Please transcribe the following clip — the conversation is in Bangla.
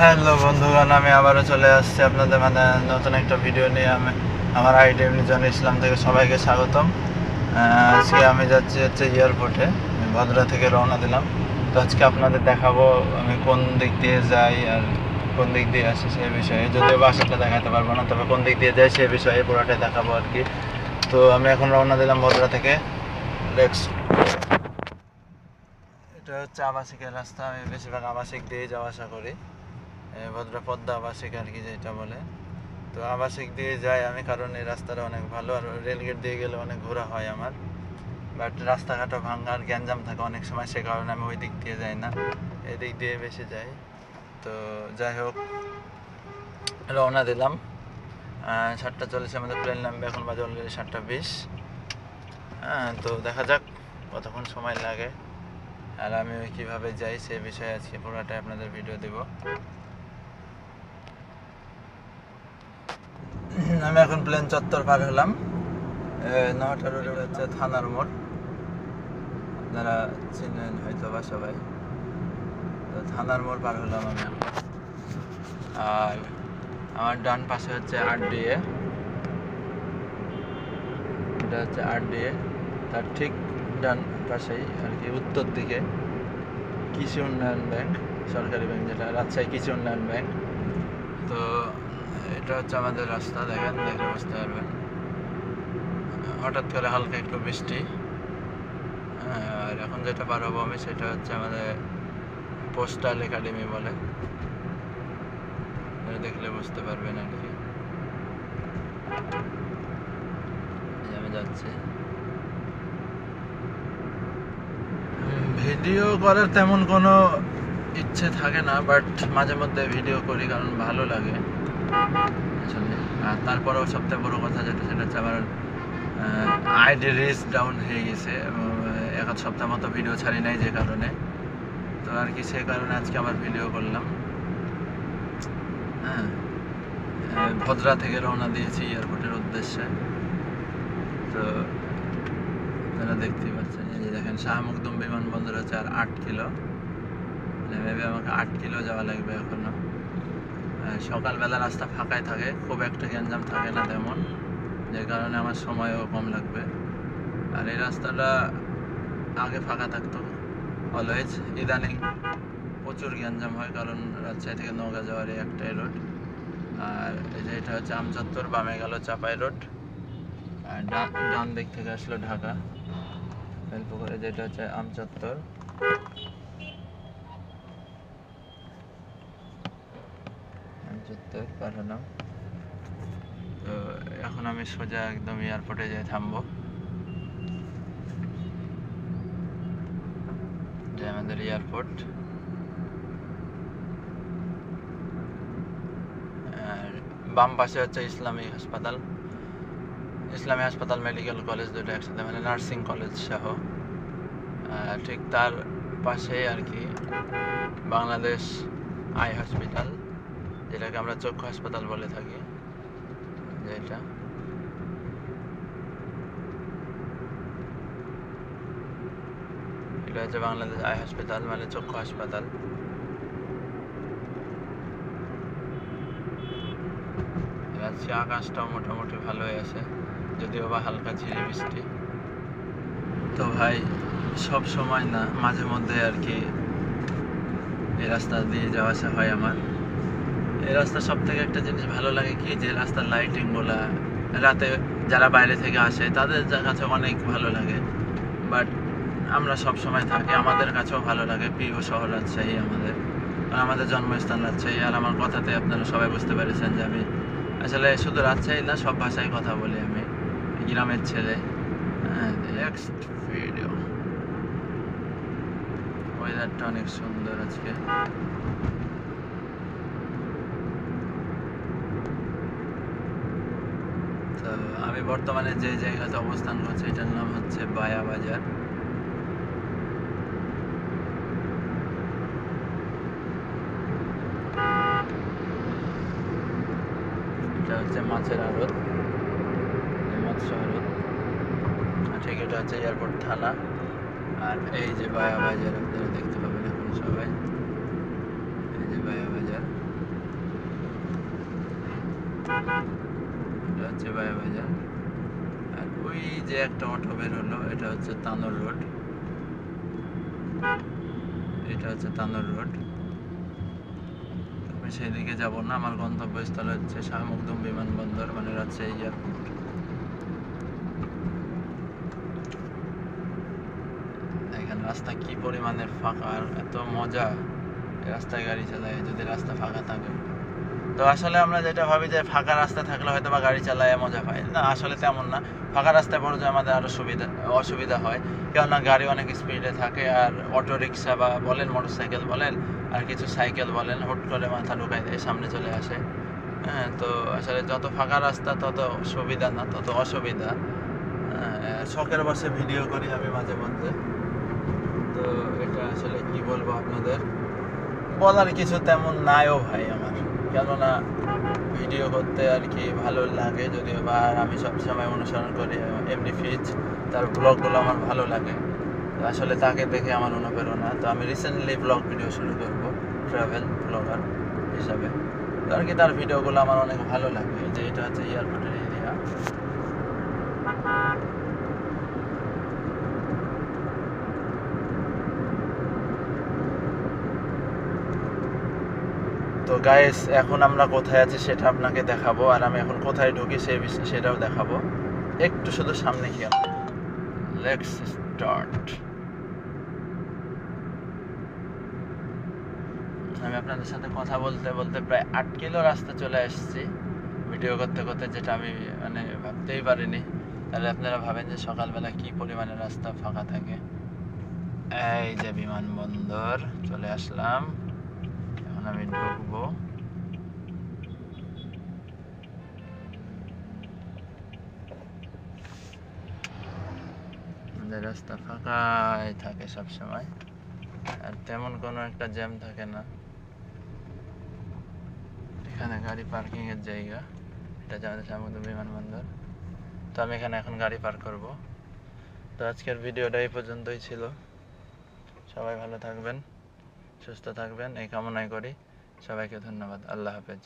হ্যালো বন্ধুগণ, আমি আবারও চলে আসছি আপনাদের নতুন একটা ভিডিও নিয়ে। আমি আমার আইডি মিজান ইসলাম থেকে সবাইকে স্বাগতম। আজকে আমি যাচ্ছি এয়ারপোর্টে, ভদ্রা থেকে রওনা দিলাম। তো আজকে আপনাদের দেখাবো আমি কোন দিক দিয়ে যাই আর কোন দিক দিয়ে আসি সেই বিষয়ে। যদিও বাসাটা দেখাতে পারবো না, তবে কোন দিক দিয়ে যাই সেই বিষয়ে পুরোটাই দেখাবো আর কি। তো আমি এখন রওনা দিলাম ভদ্রা থেকে। এটা হচ্ছে আবাসিকের রাস্তা। আমি বেশিরভাগ আবাসিক দিয়েই যাওয়া আসা করি, ভদ্রা পদ্মা আবাসিক আর কি যেটা বলে। তো আবাসিক দিয়ে যাই আমি, কারণ এই রাস্তাটা অনেক ভালো, আর রেলগেট দিয়ে গেলে অনেক ঘোরা হয় আমার। বাট রাস্তাঘাটও ভাঙা আর গ্যাঞ্জাম থাকে অনেক সময়, সে কারণে আমি ওই দিক দিয়ে যাই না, এই দিক দিয়ে বেশি যাই। তো যাই হোক, রওনা দিলাম। 7:40 আমাদের প্লেন নামবে, এখন বাজে অলরেডি 7:20। তো দেখা যাক কতক্ষণ সময় লাগে আর আমি কীভাবে যাই সে বিষয়ে আজকে পুরোটাই আপনাদের ভিডিও দেব। আমি এখন প্লেন চত্বর পার হলাম। নটা রোডে হচ্ছে থানার মোড়, আপনারা চিনেন হয়তো বা সবাই। তো থানার মোড় পার হলাম আমি এখন। আর আমার ডান পাশে হচ্ছে RDA, এটা হচ্ছে RDA। তার ঠিক ডান পাশেই আর কি উত্তর দিকে কৃষি উন্নয়ন ব্যাংক, সরকারি ব্যাংক, যেটা রাজশাহী কৃষি উন্নয়ন ব্যাংক। তো এটা হচ্ছে আমাদের রাস্তা, দেখলে বুঝতে পারবেন। হঠাৎ করে হালকা একটু বৃষ্টি। আর এখন যেটা পার হবো আমি সেটা হচ্ছে আমাদের পোস্টাল একাডেমি বলে, দেখলে বুঝতে পারবেন আর কি। আমি যাচ্ছি। ভিডিও করার তেমন কোনো ইচ্ছে থাকে না, বাট মাঝে মধ্যে ভিডিও করি কারণ ভালো লাগে আসলে। আর তারপরেও সবথেকে বড় কথা যেটা, সেটা হচ্ছে আমার আইডি রিচ ডাউন হয়ে গেছে। 1 সপ্তাহ মতো ভিডিও ছাড়ি নাই, যে কারণে তো আর কি, সেই কারণে আজকে আবার ভিডিও করলাম। ভদ্রা থেকে রওনা দিয়েছি এয়ারপোর্টের উদ্দেশ্যে। তো আপনারা দেখতেই পাচ্ছেন, এই যে দেখেন শাহ মখদুম বিমানবন্দর হচ্ছে আর 8 কিলো, মেবি আমাকে 8 কিলো যাওয়া লাগবে এখনো। সকালবেলা রাস্তা ফাঁকাই থাকে, খুব একটা গ্যাঞ্জাম থাকে না তেমন, যে কারণে আমার সময়ও কম লাগবে। আর এই রাস্তাটা আগে ফাঁকা থাকতো অলওয়েজ, ইদানিং প্রচুর গ্যাঞ্জাম হয়, কারণ রাজশাহী থেকে নওগাঁ যাওয়ার একটাই রোড। আর এই যে এটা হচ্ছে আমচত্বর, বামে গেল চাপাই রোড, আর ডান দিক থেকে আসলো ঢাকা বেলপুকুরে, যেটা হচ্ছে আমচত্বর। আমচত্বর পার হলাম। তো এখন আমি সোজা একদম এয়ারপোর্টে যাই থামবো, যে আমাদের এয়ারপোর্ট। আর বাম পাশে হচ্ছে ইসলামী হাসপাতাল মেডিকেল কলেজ, দুটো একসাথে, মানে নার্সিং কলেজ সহ। ঠিক তার পাশে আর কি বাংলাদেশ আই হসপিটাল, যেটাকে আমরা চক্ষু হাসপাতাল বলে থাকি, যেটা এটা হচ্ছে বাংলাদেশ আই হসপিটাল, মানে চক্ষু হাসপাতাল। আজকে আকাশটাও মোটামুটি ভালোই আছে, যদিও বা হালকা ঝিরি বৃষ্টি। তো ভাই, সব সময় না, মাঝে মধ্যে আর কি এই রাস্তা দিয়ে যাওয়া আসা হয় আমার। এই রাস্তা সব থেকে একটা জিনিস ভালো লাগে কি, যে রাস্তার লাইটিংগুলা রাতে যারা বাইরে থেকে আসে তাদের কাছে অনেক ভালো লাগে। বাট আমরা সব সময় থাকি, আমাদের কাছেও ভালো লাগে। প্রিয় শহর রাজশাহী আমাদের, আর আমাদের জন্মস্থান রাজশাহী। আর আমার কথাতে আপনারা সবাই বুঝতে পেরেছেন যে আমি আসলে শুধু রাজশাহী না, সব ভাষায় কথা বলি, আমি গ্রামের ছেলে। Next video. ওয়েদারটা অনেক সুন্দর আজকে। তো আমি বর্তমানে যে জায়গাতে অবস্থান করছি, এটার নাম হচ্ছে বায়া বাজার। এটা হচ্ছে মাছের আড়ত, মৎস্য আড়ত। ঠিক এটা হচ্ছে এয়ারপোর্ট থানা। আর এই যে বায়া বাজার আপনারা দেখতে পাবেন এখন সবাই, এই যে বায়া বাজার। এটা হচ্ছে বায়া বাজার। আর ওই যে একটা অটো বের হলো, এটা হচ্ছে তানোর রোড। এটা হচ্ছে তানোর রোড। আমি সেদিকে যাব না, আমার গন্তব্যস্থল হচ্ছে শাহ মখদুম বিমানবন্দর, মানে রাজশাহী এয়ারপোর্ট। দেখেন রাস্তা কি পরিমাণের ফাঁকা, আর এত মজা রাস্তায় গাড়ি চালায় যদি রাস্তা ফাঁকা থাকে। তো আসলে আমরা যেটা ভাবি যে ফাঁকা রাস্তা থাকলে হয়তো বা গাড়ি চালায় মজা পাই না, আসলে তেমন না। ফাঁকা রাস্তায় পড়ে যায় আমাদের আরও অসুবিধা হয়, কেননা গাড়ি অনেক স্পিডে থাকে, আর অটো রিক্সা বা বলেন মোটর সাইকেল বলেন আর কিছু সাইকেল বলেন হুট করে মাথা ঢুকাই দিয়ে সামনে চলে আসে। হ্যাঁ, তো আসলে যত ফাঁকা রাস্তা তত সুবিধা না, তত অসুবিধা। শখের বসে ভিডিও করি আমি মাঝে মধ্যে। তো এটা আসলে কি বলবো আপনাদের, বলার কিছু তেমন নাইও ভাই আমার, কেননা ভিডিও করতে আর কি ভালো লাগে যদিও বা, আর আমি সবসময় অনুসরণ করি এমনি ফিজ, তার ব্লগগুলো আমার ভালো লাগে। তো আসলে তাকে দেখে আমার অনুপ্রেরণা, তো আমি রিসেন্টলি ব্লগ ভিডিও শুরু করব ট্রাভেল ব্লগার হিসাবে। তো আর কি তার ভিডিওগুলো আমার অনেক ভালো লাগে। যে এটা হচ্ছে এয়ারপোর্টের এরিয়া। তো গাইস, এখন আমরা কোথায় আছি সেটা আপনাকে দেখাবো, আর আমি এখন কোথায় ঢুকি সেটাও দেখাবো। একটু শুধু সামনে খেয়াল। Let's start. আমি আপনাদের সাথে কথা বলতে বলতে প্রায় 8 কিলো রাস্তা চলে আসছি ভিডিও করতে করতে, যেটা আমি মানে ভাবতেই পারিনি। তাহলে আপনারা ভাবেন যে সকালবেলা কি পরিমাণে রাস্তা ফাঁকা থাকে। এই যে বিমানবন্দর চলে আসলাম, এখন আমি ঢুকবো। আমাদের রাস্তা ফাঁকাই থাকে সবসময়, আর তেমন কোনো একটা জ্যাম থাকে না। এখানে গাড়ি পার্কিং এর জায়গা, এটা আমাদের শাহ মখদুম বিমানবন্দর। তো আমি এখানে এখন গাড়ি পার্ক করব। তো আজকের ভিডিওটা এই পর্যন্তই ছিল। সবাই ভালো থাকবেন, সুস্থ থাকবেন এই কামনাই করি। সবাইকে ধন্যবাদ। আল্লাহ হাফেজ।